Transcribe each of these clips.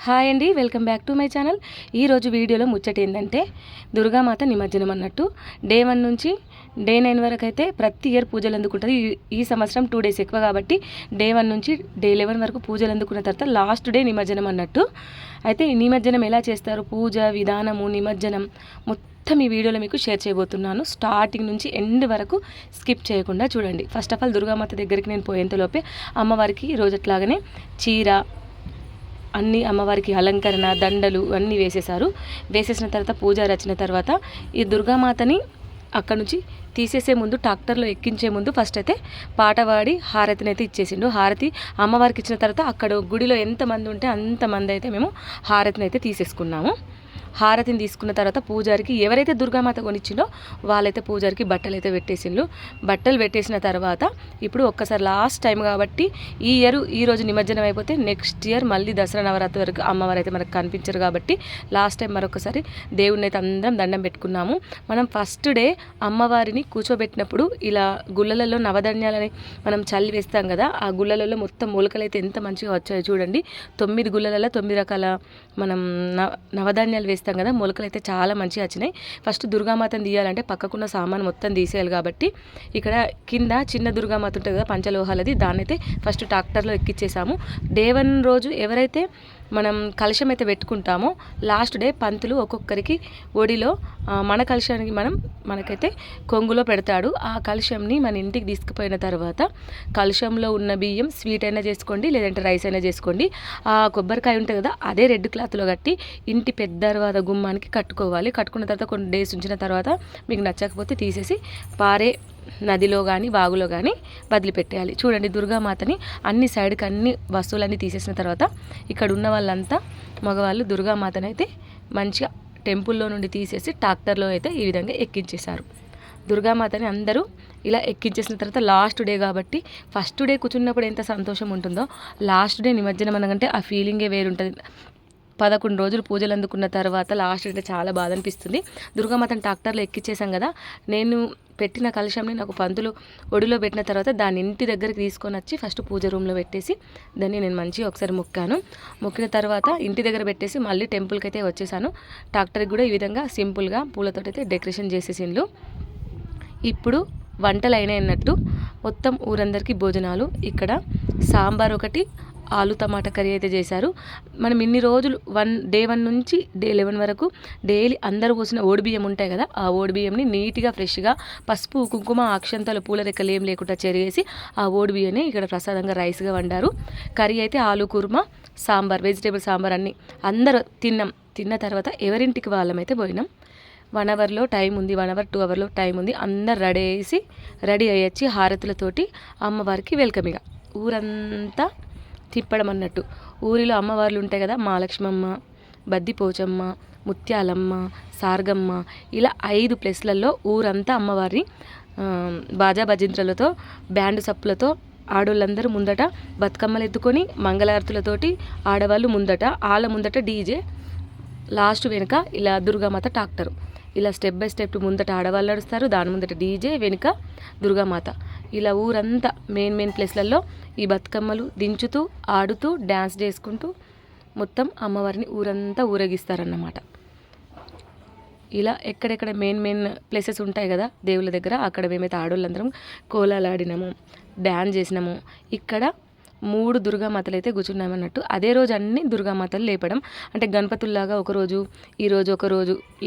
Hi అండి, welcome back to my channel. ఈరోజు వీడియోలో ముచ్చట ఏంటంటే దుర్గామాత నిమజ్జనం అన్నట్టు. డే 1 నుంచి డే 9 వరకు అయితే ప్రతి ఇయర్ పూజలు అందుకుంటుంది. ఈ సంవత్సరం 2 డేస్ ఎక్కువ కాబట్టి డే 1 నుంచి డే 11 వరకు పూజలు అందుకున్న తర్వాత లాస్ట్ డే నిమజ్జనం అన్నట్టు. అయితే ఈ నిమజ్జనం ఎలా చేస్తారు, పూజ విధానము, నిమజ్జనం మొత్తం ఈ వీడియోలో మీకు షేర్ చేయబోతున్నాను. స్టార్టింగ్ నుంచి ఎండ్ వరకు స్కిప్ చేయకుండా చూడండి. ఫస్ట్ ఆఫ్ ఆల్ దుర్గామాత దగ్గరికి నేను పోయేంతలోపే అమ్మవారికి రోజట్లాగానే చీర అన్నీ అమ్మవారికి అలంకరణ దండలు అన్నీ వేసేసిన తర్వాత పూజ రచిన తర్వాత ఈ దుర్గామాతని అక్కడ నుంచి తీసేసే ముందు ట్రాక్టర్లో ఎక్కించే ముందు ఫస్ట్ అయితే పాట పాడి హారతిని అయితే ఇచ్చేసిండు. హారతి అమ్మవారికి ఇచ్చిన తర్వాత అక్కడ గుడిలో ఎంతమంది ఉంటే అంతమంది అయితే మేము హారతిని అయితే తీసేసుకున్నాము. హారతిని తీసుకున్న తర్వాత పూజారికి ఎవరైతే దుర్గామాత కొనిచ్చిండో వాళ్ళైతే పూజారికి బట్టలు అయితే పెట్టేసిండ్రు. బట్టలు పెట్టేసిన తర్వాత ఇప్పుడు ఒక్కసారి లాస్ట్ టైం కాబట్టి ఈరోజు నిమజ్జనం అయిపోతే నెక్స్ట్ ఇయర్ మళ్ళీ దసరా నవరాత్రి వరకు అమ్మవారు అయితే మనకు కనిపించరు కాబట్టి లాస్ట్ టైం మరొకసారి దేవుడిని అయితే అందరం దండం పెట్టుకున్నాము. మనం ఫస్ట్ డే అమ్మవారిని కూర్చోబెట్టినప్పుడు ఇలా గుళ్ళలలో నవధాన్యాలని మనం చల్లి వేస్తాం కదా, ఆ గుళ్ళలలో మొత్తం మొలకలు అయితే ఎంత మంచిగా వచ్చాయో చూడండి. 9 గుళ్ళలలో 9 రకాల మనం నవధాన్యాలు వేస్తాం కదా, మొలకలు అయితే చాలా మంచిగా వచ్చినాయి. ఫస్ట్ దుర్గామాతను తీయాలంటే పక్కకున్న సామాను మొత్తం తీసేయాలి కాబట్టి ఇక్కడ కింద చిన్న దుర్గామాత ఉంటుంది కదా పంచలోహాలది, దాన్ని అయితే ఫస్ట్ ట్రాక్టర్లో ఎక్కిచ్చేసాము. డే 1 రోజు ఎవరైతే మనం కలశం అయితే పెట్టుకుంటామో లాస్ట్ డే పంతులు ఒక్కొక్కరికి ఒడిలో మన కలశానికి మనకైతే కొంగులో పెడతాడు. ఆ కలశంని మన ఇంటికి తీసుకుపోయిన తర్వాత కలశంలో ఉన్న బియ్యం స్వీట్ అయినా చేసుకోండి, లేదంటే రైస్ అయినా చేసుకోండి. ఆ కొబ్బరికాయ ఉంటుంది కదా, అదే రెడ్ క్లాత్లో కట్టి ఇంటి పెద్ద తర్వాత గుమ్మానికి కట్టుకోవాలి. కట్టుకున్న తర్వాత కొన్ని డేస్ ఉంచిన తర్వాత మీకు నచ్చకపోతే తీసేసి పారే నదిలో కానీ వాగులో కానీ వదిలిపెట్టేయాలి. చూడండి దుర్గామాతని అన్ని సైడ్కి అన్ని వస్తువులన్నీ తీసేసిన తర్వాత ఇక్కడ ఉన్న వాళ్ళంతా మగవాళ్ళు దుర్గామాతని అయితే మంచిగా టెంపుల్లో నుండి తీసేసి ట్రాక్టర్లో అయితే ఈ విధంగా ఎక్కించేశారు. దుర్గామాతని అందరూ ఇలా ఎక్కించేసిన తర్వాత లాస్ట్ డే కాబట్టి ఫస్ట్ డే కూర్చున్నప్పుడు ఎంత సంతోషం ఉంటుందో లాస్ట్ డే నిమజ్జనం అనగంటే ఆ ఫీలింగే వేరుంటుంది. 11 రోజులు పూజలు అందుకున్న తర్వాత లాస్ట్ డే చాలా బాధ అనిపిస్తుంది. దుర్గామాతను ట్రాక్టర్లో ఎక్కించేసాం కదా, నేను పెట్టిన కలశంని నాకు పంతులు ఒడిలో పెట్టిన తర్వాత దాన్ని ఇంటి దగ్గరికి తీసుకొని వచ్చి ఫస్ట్ పూజ రూమ్లో పెట్టేసి దాన్ని నేను మంచిగా ఒకసారి మొక్కిన తర్వాత ఇంటి దగ్గర పెట్టేసి మళ్ళీ టెంపుల్కి అయితే వచ్చేసాను. ట్రాక్టర్కి కూడా ఈ విధంగా సింపుల్గా పూలతో అయితే డెకరేషన్ చేసేసిండ్రు. ఇప్పుడు వంటలు అయినాయి అన్నట్టు మొత్తం ఊరందరికీ భోజనాలు. ఇక్కడ సాంబార్ ఒకటి, ఆలు టమాటా కర్రీ అయితే చేశారు. మనం ఇన్ని రోజులు డే 1 నుంచి డే 11 వరకు డైలీ అందరూ పోసిన ఓడిబియ్యం ఉంటాయి కదా, ఆ ఓడిబియ్యంని నీట్గా ఫ్రెష్గా పసుపు కుంకుమ అక్షంతలు పూల రెక్కలు ఏం లేకుండా చెరిగేసి ఆ ఓడిబియ్యాన్ని ఇక్కడ ప్రసాదంగా రైస్గా వండారు. కర్రీ అయితే ఆలు కుర్మా, సాంబార్, వెజిటేబుల్ సాంబార్ అన్నీ అందరూ తిన్న తర్వాత ఎవరింటికి వాళ్ళమైతే పోయినాం. 1 అవర్లో టైం ఉంది, 1 అవర్ 2 అవర్లో టైం ఉంది. అందరు రెడీ అయ్యొచ్చి హారతులతోటి అమ్మవారికి వెల్కమ్. ఇక ఊరంతా తిప్పడం అన్నట్టు. ఊరిలో అమ్మవార్లు ఉంటాయి కదా, మహాలక్ష్మమ్మ, బద్దిపోచమ్మ, ముత్యాలమ్మ, సార్గమ్మ, ఇలా 5 ప్లేస్లలో ఊరంతా అమ్మవారిని బాజా భజంత్రులతో బ్యాండ్ సప్పులతో ఆడవాళ్ళందరూ ముందట బతుకమ్మలు ఎత్తుకొని మంగళారతులతోటి ఆడవాళ్ళు ముందట, వాళ్ళ ముందట డీజే, లాస్ట్ వెనుక ఇలా దుర్గామాత ట్రాక్టరు, ఇలా స్టెప్ బై స్టెప్ ముందట ఆడవాళ్ళు నడుస్తారు, దాని ముందట డీజే, వెనుక దుర్గామాత. ఇలా ఊరంతా మెయిన్ ప్లేస్లలో ఈ బతుకమ్మలు దించుతూ ఆడుతూ డ్యాన్స్ చేసుకుంటూ మొత్తం అమ్మవారిని ఊరంతా ఊరేగిస్తారన్నమాట. ఇలా ఎక్కడెక్కడ మెయిన్ ప్లేసెస్ ఉంటాయి కదా దేవుళ్ళ దగ్గర, అక్కడ మేమైతే ఆడవాళ్ళందరం కోలాలు ఆడినాము, డ్యాన్స్ చేసినాము. ఇక్కడ 3 దుర్గామాతలు అయితే కూర్చున్నామన్నట్టు. అదే రోజు అన్ని దుర్గామాతలు లేపడం, అంటే గణపతుల్లాగా ఒకరోజు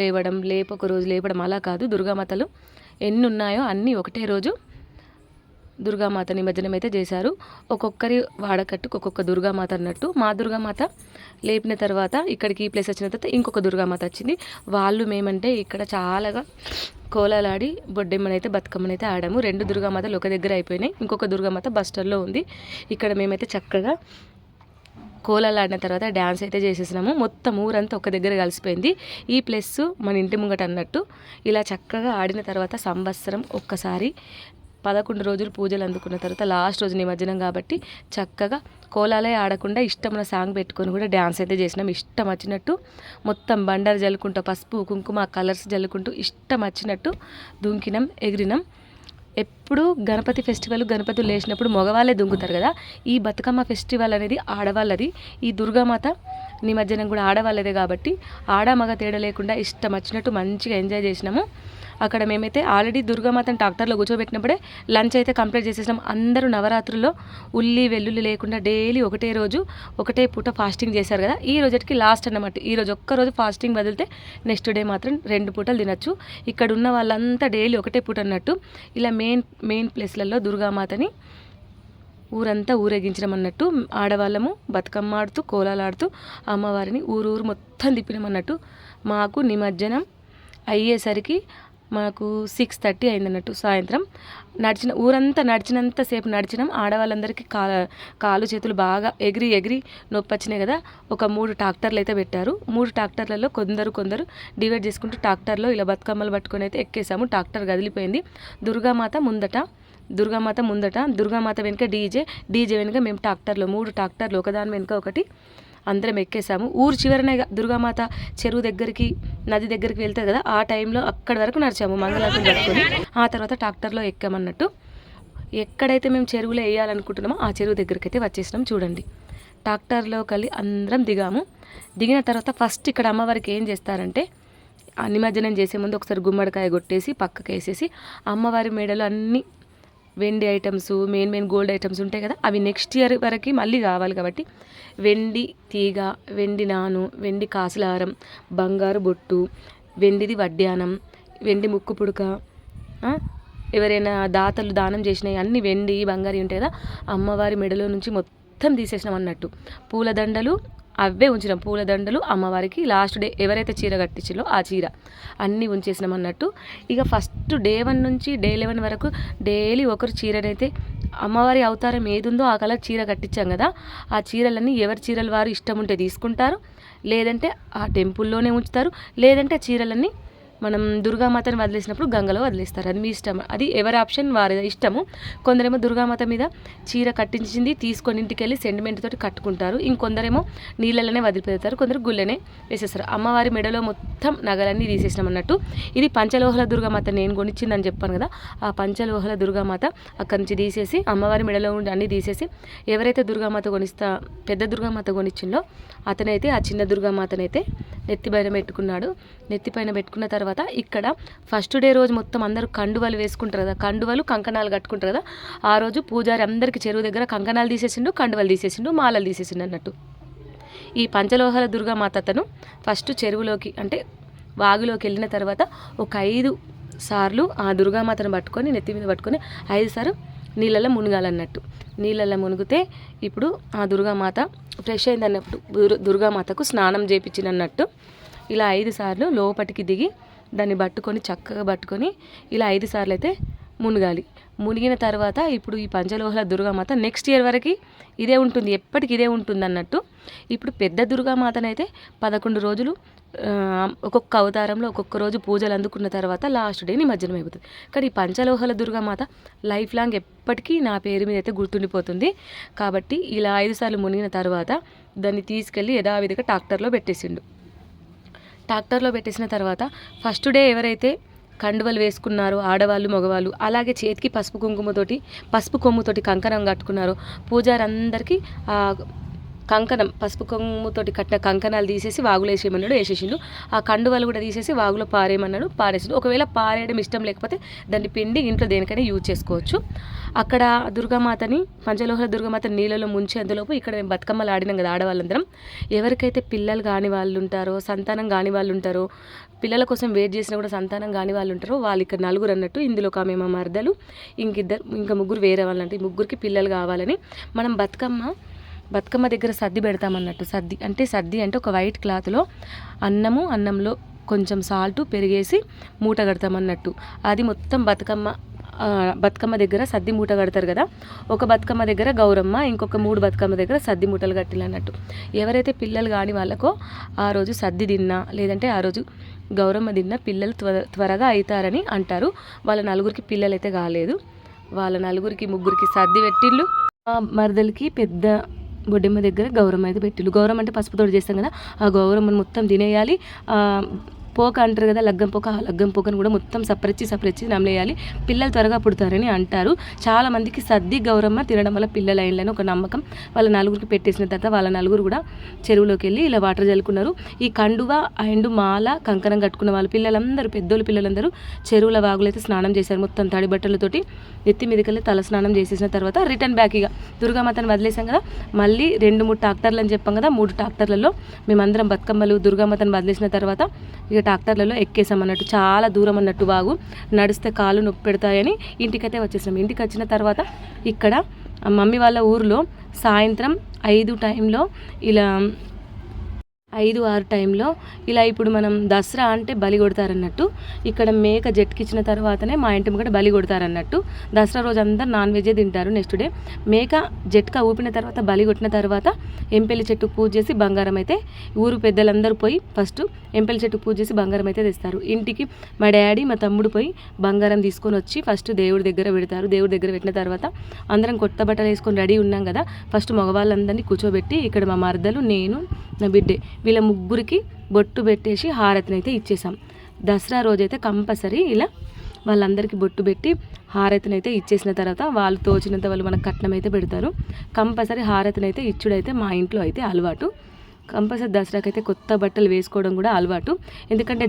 లేవడం, ఒకరోజు లేపడం అలా కాదు. దుర్గామాతలు ఎన్ని ఉన్నాయో అన్నీ ఒకటే రోజు దుర్గామాత నిమజ్జనం అయితే చేశారు. ఒక్కొక్కరి వాడకట్టుకు ఒక్కొక్క దుర్గామాత అన్నట్టు. మా దుర్గామాత లేపిన తర్వాత ఇక్కడికి ఈ ప్లేస్ వచ్చిన తర్వాత ఇంకొక దుర్గామాత వచ్చింది. మేమంటే ఇక్కడ చాలాగా కోలాలాడి బొడ్డెమ్మనైతే బతుకమ్మనైతే ఆడాము. 2 దుర్గామాతలు ఒక దగ్గర అయిపోయినాయి, ఇంకొక దుర్గామాత బస్టర్లో ఉంది. ఇక్కడ మేమైతే చక్కగా కోలాలాడిన తర్వాత డ్యాన్స్ అయితే చేసేసినాము. మొత్తం ఊరంతా ఒక దగ్గర కలిసిపోయింది. ఈ ప్లస్ మన ఇంటి ముంగట అన్నట్టు. ఇలా చక్కగా ఆడిన తర్వాత సంవత్సరం ఒక్కసారి 11 రోజులు పూజలు అందుకున్న తర్వాత లాస్ట్ రోజు నిమజ్జనం కాబట్టి చక్కగా కోలాలే ఆడకుండా ఇష్టమైన సాంగ్ పెట్టుకొని కూడా డ్యాన్స్ అయితే చేసినాం. ఇష్టం వచ్చినట్టు మొత్తం బండారు జల్లుకుంటూ పసుపు కుంకుమ కలర్స్ జల్లుకుంటూ ఇష్టం వచ్చినట్టు దుంకినాం, ఎగిరినాం. ఎప్పుడు గణపతి ఫెస్టివల్ గణపతులు లేచినప్పుడు మగవాళ్ళే దుంకుతారు కదా. ఈ బతుకమ్మ ఫెస్టివల్ అనేది ఆడవాళ్ళది. ఈ దుర్గామాత నిమజ్జనం కూడా ఆడవాళ్ళదే కాబట్టి ఆడ మగ తేడా లేకుండా ఇష్టం వచ్చినట్టు మంచిగా ఎంజాయ్ చేసినాము. అక్కడ మేమైతే ఆల్రెడీ దుర్గామాతను ట్రాక్టర్లో కూర్చోబెట్టినప్పుడే లంచ్ అయితే కంప్లీట్ చేసేసినాం. అందరూ నవరాత్రుల్లో ఉల్లి వెల్లుల్లి లేకుండా డైలీ ఒకటే రోజు ఒకటే పూట ఫాస్టింగ్ చేశారు కదా. ఈ రోజుకి లాస్ట్ అన్నమాట. ఈ రోజు ఒక్కరోజు ఫాస్టింగ్ వదిలితే నెక్స్ట్ డే మాత్రం 2 పూటలు తినచ్చు. ఇక్కడ ఉన్న వాళ్ళంతా డైలీ ఒకటే పూట అన్నట్టు. ఇలా మెయిన్ ప్లేస్లలో దుర్గామాతని ఊరంతా ఊరేగించడం అన్నట్టు. ఆడవాళ్ళము బతుకమ్మ ఆడుతూ కోలాలు ఆడుతూ అమ్మవారిని ఊరు మొత్తం తిప్పినామన్నట్టు. మాకు నిమజ్జనం అయ్యేసరికి మాకు 6:30 అయిందన్నట్టు సాయంత్రం. ఊరంతా నడిచినంతసేపు నడిచినాం. ఆడవాళ్ళందరికీ కాలు చేతులు బాగా ఎగిరి నొప్పి వచ్చినాయి కదా. ఒక 3 ట్రాక్టర్లు అయితే పెట్టారు. 3 ట్రాక్టర్లలో కొందరు డివైడ్ చేసుకుంటూ ట్రాక్టర్లో ఇలా బతుకమ్మలు పట్టుకొని అయితే ఎక్కేసాము. ట్రాక్టర్ కదిలిపోయింది. దుర్గామాత ముందట దుర్గామాత వెనుక డీజే వెనుక మేము ట్రాక్టర్లో 3 ట్రాక్టర్లు ఒకదాని వెనుక ఒకటి అందరం ఎక్కేసాము. ఊరు చివరనే దుర్గామాత చెరువు దగ్గరికి నది దగ్గరికి వెళ్తుంది కదా. ఆ టైంలో అక్కడి వరకు నడిచాము మంగళారతి జరుపుకొని. ఆ తర్వాత ట్రాక్టర్లో ఎక్కామన్నట్టు. ఎక్కడైతే మేము చెరువులో వేయాలనుకుంటున్నామో ఆ చెరువు దగ్గరికి అయితే వచ్చేసినాం. చూడండి, ట్రాక్టర్లో కలిసి అందరం దిగిన తర్వాత ఫస్ట్ ఇక్కడ అమ్మవారికి ఏం చేస్తారంటే నిమజ్జనం చేసే ముందు ఒకసారి గుమ్మడికాయ కొట్టేసి పక్కకు వేసేసి అమ్మవారి మేడలో అన్ని వెండి ఐటమ్స్ మెయిన్ గోల్డ్ ఐటమ్స్ ఉంటాయి కదా, అవి నెక్స్ట్ ఇయర్ వరకు మళ్ళీ కావాలి కాబట్టి వెండి తీగ, వెండి నాను, వెండి కాసులారం, బంగారు బొట్టు, వెండిది వడ్డానం, వెండి ముక్కు పుడక, ఎవరైనా దాతలు దానం చేసినవి అన్ని వెండి బంగారు ఉంటాయి కదా, అమ్మవారి మెడలో నుంచి మొత్తం తీసేసినాం అన్నట్టు. పూలదండలు అవే ఉంచినాం. పూలదండలు అమ్మవారికి లాస్ట్ డే ఎవరైతే చీర కట్టించిందో ఆ చీర అన్నీ ఉంచేసినాం అన్నట్టు. ఇక ఫస్ట్ డే 1 నుంచి డే 11 వరకు డైలీ ఒకరు చీరనైతే అమ్మవారి అవతారం ఏదుందో ఆ కలర్ చీర కట్టించాం కదా, ఆ చీరలన్నీ ఎవరి చీరలు వారు ఇష్టం ఉంటే తీసుకుంటారు, లేదంటే ఆ టెంపుల్లోనే ఉంచుతారు, లేదంటే ఆ చీరలన్నీ మనం దుర్గామాతను వదిలేసినప్పుడు గంగలో వదిలేస్తారు. అది మీ ఇష్టం. అది ఎవరి ఆప్షన్ వారి ఇష్టము. కొందరేమో దుర్గామాత మీద చీర కట్టించింది తీసుకొని ఇంటికి వెళ్ళి సెంటిమెంట్ తోటి కట్టుకుంటారు. ఇంకొందరేమో నీళ్ళలోనే వదిలిపెడతారు, కొందరు గుళ్ళనే వేసేస్తారు. అమ్మవారి మెడలో మొత్తం నగలన్నీ తీసేసినాం అన్నట్టు. ఇది పంచలోహల దుర్గామాత నేను కొనిచ్చిందని చెప్పాను కదా, ఆ పంచలోహల దుర్గామాత అక్కడి నుంచి తీసేసి అమ్మవారి మెడలో ఉండి అన్నీ తీసేసి ఎవరైతే దుర్గామాత పెద్ద దుర్గామాత కొనిచ్చిందో అతనైతే ఆ చిన్న దుర్గామాతనైతే నెత్తిపైన పెట్టుకున్నాడు. నెత్తిపైన పెట్టుకున్న తర్వాత ఇక్కడ ఫస్ట్ డే రోజు మొత్తం అందరూ కండువలు వేసుకుంటారు కదా, కండువలు కంకణాలు కట్టుకుంటారు కదా. ఆ రోజు పూజారి అందరికీ చెరువు దగ్గర కంకణాలు తీసేసిండు, కండువలు తీసేసిండు, మాలలు తీసేసిండు అన్నట్టు. ఈ పంచలోహాల దుర్గామాత అతను ఫస్ట్ చెరువులోకి అంటే వాగులోకి వెళ్ళిన తర్వాత ఒక 5 సార్లు ఆ దుర్గామాతను పట్టుకొని నెత్తి మీద పట్టుకొని 5 సార్లు నీళ్ళల్లో మునగాలన్నట్టు. నీళ్ళల్లో మునిగితే ఇప్పుడు ఆ దుర్గామాత ఫ్రెష్ అయిందన్నప్పుడు దుర్గామాతకు స్నానం చేయించినట్టు. ఇలా 5 సార్లు లోపటికి దిగి దాన్ని చక్కగా పట్టుకొని ఇలా 5 సార్లు అయితే మునగాలి. మునిగిన తర్వాత ఇప్పుడు ఈ పంచలోహల దుర్గామాత నెక్స్ట్ ఇయర్ వరకు ఇదే ఉంటుంది, ఎప్పటికి ఇదే ఉంటుంది అన్నట్టు. ఇప్పుడు పెద్ద దుర్గామాతనైతే 11 రోజులు ఒక్కొక్క అవతారంలో ఒక్కొక్క రోజు పూజలు అందుకున్న తర్వాత లాస్ట్ డే నిమజ్జనం అయిపోతుంది. కానీ ఈ పంచలోహల దుర్గామాత లైఫ్ లాంగ్ ఎప్పటికీ నా పేరు మీద అయితే గుర్తుండిపోతుంది. కాబట్టి ఇలా 5 సార్లు మునిగిన తర్వాత దాన్ని తీసుకెళ్ళి యథావిధిగా ట్రాక్టర్లో పెట్టేసిండు. ట్రాక్టర్లో పెట్టేసిన తర్వాత ఫస్ట్ డే ఎవరైతే కండువలు వేసుకున్నారో ఆడవాళ్ళు మగవాళ్ళు, అలాగే చేతికి పసుపు కొమ్ముతోటి కంకణం కట్టుకున్నారో పూజారందరికీ ఆ కంకణం పసుపు కొమ్ముతోటి కట్టిన కంకణాలు తీసేసి వాగులో వేసేసిండు. ఆ కండువలు కూడా తీసేసి వాగులో పారేసిండు. ఒకవేళ పారేయడం ఇష్టం లేకపోతే దాన్ని పిండి ఇంట్లో దేనికైనా యూజ్ చేసుకోవచ్చు. అక్కడ దుర్గామాతని పంచలోహల దుర్గామాత నీళ్ళలో ముంచేంతలోపు ఇక్కడ మేము బతుకమ్మలు ఆడినాం కదా ఆడవాళ్ళందరం. ఎవరికైతే పిల్లలు కాని వాళ్ళు ఉంటారో, సంతానం కాని వాళ్ళు ఉంటారో, పిల్లల కోసం వెయిట్ చేసినా కూడా సంతానం కాని వాళ్ళు ఉంటారో వాళ్ళు ఇక్కడ 4 అన్నట్టు. ఇందులో ఒక ఆమె మా మరదలు, ఇంకా 3 వేరే వాళ్ళు అంటే 3కి పిల్లలు కావాలని మనం బతుకమ్మ దగ్గర సద్ది పెడతామన్నట్టు. సద్ది అంటే ఒక వైట్ క్లాత్లో అన్నంలో కొంచెం సాల్ట్ పెరిగేసి మూట కడతామన్నట్టు. అది మొత్తం బతుకమ్మ దగ్గర సద్ది మూట కడతారు కదా. ఒక బతుకమ్మ దగ్గర గౌరమ్మ, ఇంకొక 3 బతుకమ్మ దగ్గర సద్ది మూటలు కట్టిలన్నట్టు. ఎవరైతే పిల్లలు కాని వాళ్ళకో ఆ రోజు సద్ది తిన్నా లేదంటే ఆ రోజు గౌరమ్మ తిన్నా పిల్లలు త్వరగా అవుతారని అంటారు. వాళ్ళ 4కి పిల్లలు అయితే కాలేదు. వాళ్ళ 3కి సద్ది పెట్టిళ్ళు. మరదలకి పెద్ద బొడ్డెమ్మ దగ్గర గౌరమ్మ అయితే పెట్టిళ్ళు. గౌరమ్మ అంటే పసుపుతోటి చేస్తాం కదా, ఆ గౌరమ్మను మొత్తం తినేయాలి. పోక అంటారు కదా, లగ్గం పోక, ఆ లగ్గం పోకను కూడా మొత్తం సపరించి నమ్మలేయాలి, పిల్లలు త్వరగా పుడతారని అంటారు. చాలామందికి సద్ది గౌరమ్మ తినడం వల్ల పిల్లలు అయ్యిందని ఒక నమ్మకం. వాళ్ళ నలుగురికి పెట్టేసిన తర్వాత వాళ్ళ నలుగురు కూడా చెరువులోకి వెళ్ళి ఇలా వాటర్ చల్లుకున్నారు. ఈ కండువ అండ్ మాల కంకణం కట్టుకున్న వాళ్ళ పిల్లలందరూ, పెద్దోళ్ళు పిల్లలందరూ చెరువుల వాగులైతే స్నానం చేశారు. మొత్తం తడి బట్టలతోటి ఎత్తి మీదకెళ్ళి తల స్నానం చేసేసిన తర్వాత రిటర్న్ బ్యాక్. ఇక దుర్గామాతను వదిలేసాం కదా, మళ్ళీ 2-3 ట్రాక్టర్లు అని చెప్పాం కదా, 3 ట్రాక్టర్లలో మేమందరం బతుకమ్మలు దుర్గామాతను వదిలేసిన తర్వాత ఇక ట్రాక్టర్లలో ఎక్కేసాం అన్నట్టు. చాలా దూరం అన్నట్టు వాగు, నడిస్తే కాళ్ళు నొప్పి పెడతాయని ఇంటికైతే వచ్చేసాం. ఇంటికి వచ్చిన తర్వాత ఇక్కడ మమ్మీ వాళ్ళ ఊరిలో సాయంత్రం 5 టైంలో ఇలా 5-6 టైంలో ఇలా ఇప్పుడు మనం దసరా అంటే బలి కొడతారన్నట్టు, ఇక్కడ మేక జట్కిచ్చిన తర్వాతనే మా ఇంటి కూడా బలి కొడతారన్నట్టు. దసరా రోజు అందరు నాన్ వెజే తింటారు. నెక్స్ట్ డే మేక జట్కా ఊపిన తర్వాత బలి కొట్టిన తర్వాత ఎంపెల్లి చెట్టుకు పూజ చేసి బంగారం అయితే ఊరు పెద్దలందరూ పోయి ఫస్ట్ ఎంపెల్లి చెట్టుకు పూజ చేసి బంగారం అయితే తెస్తారు. ఇంటికి మా డాడీ మా తమ్ముడు పోయి బంగారం తీసుకొని వచ్చి ఫస్ట్ దేవుడి దగ్గర పెడతారు. దేవుడి దగ్గర పెట్టిన తర్వాత అందరం కొత్త బట్టలు వేసుకొని రెడీ ఉన్నాం కదా, ఫస్ట్ మగవాళ్ళందరినీ కూర్చోబెట్టి ఇక్కడ మా మరదలు, నేను, నా బిడ్డే, వీళ్ళ ముగ్గురికి బొట్టు పెట్టేసి హారతిని అయితే ఇచ్చేసాం. దసరా రోజైతే కంపల్సరీ ఇలా వాళ్ళందరికీ బొట్టు పెట్టి హారతిని అయితే ఇచ్చేసిన తర్వాత వాళ్ళు తోచినంత వాళ్ళు మనకు కట్నం అయితే పెడతారు. కంపల్సరీ హారతిని అయితే ఇచ్చుడైతే మా ఇంట్లో అయితే అలవాటు. కంపల్సరీ దసరాకి అయితే కొత్త బట్టలు వేసుకోవడం కూడా అలవాటు. ఎందుకంటే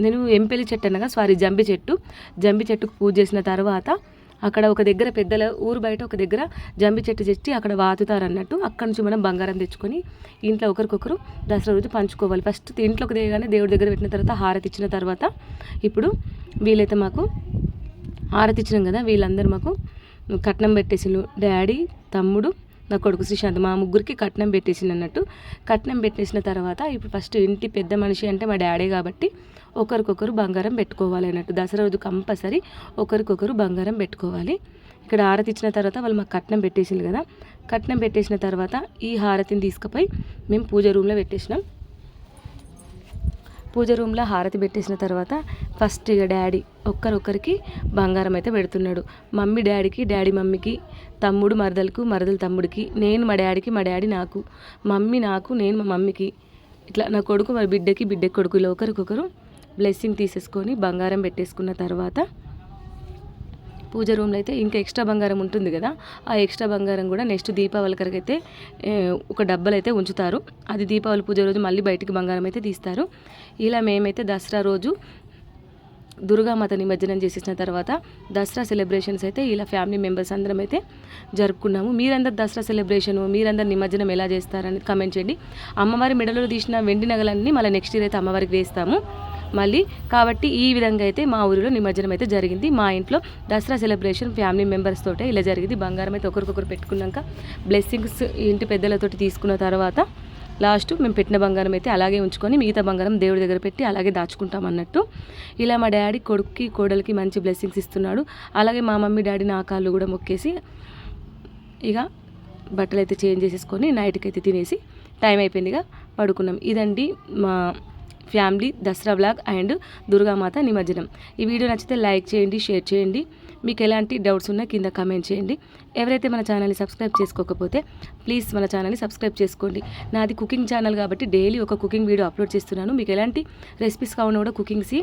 నేను ఎంపెల్లి చెట్టు అనగా జంబి చెట్టుకు పూజ చేసిన తర్వాత అక్కడ ఒక దగ్గర పెద్దల ఊరు బయట ఒక దగ్గర జంబి చెట్టు చెట్టి అక్కడ వాతుతారు అన్నట్టు. అక్కడ నుంచి మనం బంగారం తెచ్చుకొని ఇంట్లో ఒకరికొకరు దసరా రోజు పంచుకోవాలి. ఫస్ట్ ఇంట్లోకి దిగగానే దేవుడి దగ్గర పెట్టిన తర్వాత హారతి ఇచ్చిన తర్వాత ఇప్పుడు వీళ్ళైతే మాకు హారతి ఇచ్చినాం కదా, వీళ్ళందరూ మాకు కట్నం పెట్టేసిండు. డాడీ, తమ్ముడు, నా కొడుకు శ్రీశాంత్, మా ముగ్గురికి కట్నం పెట్టేసింది అన్నట్టు. కట్నం పెట్టేసిన తర్వాత ఇప్పుడు ఫస్ట్ ఇంటి పెద్ద మనిషి అంటే మా డాడీ కాబట్టి ఒకరికొకరు బంగారం పెట్టుకోవాలి అన్నట్టు. దసరా రోజు కంపల్సరీ ఒకరికొకరు బంగారం పెట్టుకోవాలి. ఇక్కడ హారతి ఇచ్చిన తర్వాత వాళ్ళు మాకు కట్నం పెట్టేసింది కదా, కట్నం పెట్టేసిన తర్వాత ఈ హారతిని తీసుకుపోయి మేము పూజ రూమ్లో పెట్టేసినాం. పూజ రూమ్లో హారతి పెట్టేసిన తర్వాత ఫస్ట్ ఇక డాడీ ఒక్కరొక్కరికి బంగారం అయితే పెడుతున్నాడు. మమ్మీ డాడీకి, డాడీ మమ్మీకి, తమ్ముడు మరదలకు, మరదలు తమ్ముడికి, నేను మా డాడీకి, మా డాడీ నాకు, మమ్మీ నాకు, నేను మా మమ్మీకి, ఇట్లా నా కొడుకు మా బిడ్డకి, బిడ్డకి కొడుకు, ఇలా ఒకరికొకరు బ్లెస్సింగ్ తీసేసుకొని బంగారం పెట్టేసుకున్న తర్వాత పూజ రూమ్లో అయితే ఇంకా ఎక్స్ట్రా బంగారం ఉంటుంది కదా, ఆ ఎక్స్ట్రా బంగారం కూడా నెక్స్ట్ దీపావళి కరకు అయితే ఒక డబ్బలు అయితే ఉంచుతారు. అది దీపావళి పూజ రోజు మళ్ళీ బయటికి బంగారం అయితే తీస్తారు. ఇలా మేమైతే దసరా రోజు దుర్గామాత నిమజ్జనం చేసేసిన తర్వాత దసరా సెలబ్రేషన్స్ అయితే ఇలా ఫ్యామిలీ మెంబర్స్ అందరం అయితే జరుపుకున్నాము. మీరందరు దసరా సెలబ్రేషను, మీరందరు నిమజ్జనం ఎలా చేస్తారని కమెంట్ చేయండి. అమ్మవారి మెడలో తీసిన వెండి నగలన్నీ మళ్ళీ నెక్స్ట్ ఇయర్ అయితే అమ్మవారికి వేస్తాము మళ్ళీ. కాబట్టి ఈ విధంగా అయితే మా ఊరిలో నిమజ్జనం అయితే జరిగింది. మా ఇంట్లో దసరా సెలబ్రేషన్ ఫ్యామిలీ మెంబర్స్ తోటే ఇలా జరిగింది. బంగారం అయితే ఒకరికొకరు పెట్టుకున్నాక బ్లెస్సింగ్స్ ఇంటి పెద్దలతోటి తీసుకున్న తర్వాత లాస్ట్ మేము పెట్టిన బంగారం అయితే అలాగే ఉంచుకొని మిగతా బంగారం దేవుడి దగ్గర పెట్టి అలాగే దాచుకుంటాం అన్నట్టు. ఇలా మా డాడీ కొడుక్కి కోడలికి మంచి బ్లెస్సింగ్స్ ఇస్తున్నాడు. అలాగే మా మమ్మీ డాడీ నా కాళ్ళు కూడా మొక్కేసి ఇక బట్టలు అయితే చేంజ్ చేసేసుకొని నైట్కి అయితే తినేసి టైం అయిపోయిందిగా పడుకున్నాం. ఇదండి మా family Dasara vlog and Durgamata నిమజ్జనం. ఈ వీడియో నచ్చితే లైక్ చేయండి, షేర్ చేయండి. మీకు ఎలాంటి డౌట్స్ ఉన్నా కింద కామెంట్ చేయండి. ఎవరైతే మన ఛానల్ని సబ్స్క్రైబ్ చేసుకోకపోతే ప్లీజ్ మన ఛానల్ని సబ్స్క్రైబ్ చేసుకోండి. నాది కుకింగ్ ఛానల్ కాబట్టి డైలీ ఒక కుకింగ్ వీడియో అప్లోడ్ చేస్తున్నాను. మీకు ఎలాంటి రెసిపీస్ కావాలన్నా కూడా కుకింగ్స్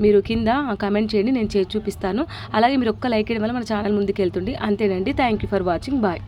మీరు కింద కామెంట్ చేయండి, నేను చేసి చూపిస్తాను. అలాగే మీరు ఒక్క లైక్ చేయడం వల్ల మన ఛానల్ ముందుకు వెళ్తుంది. అంతేనండి. Thank you for watching. Bye.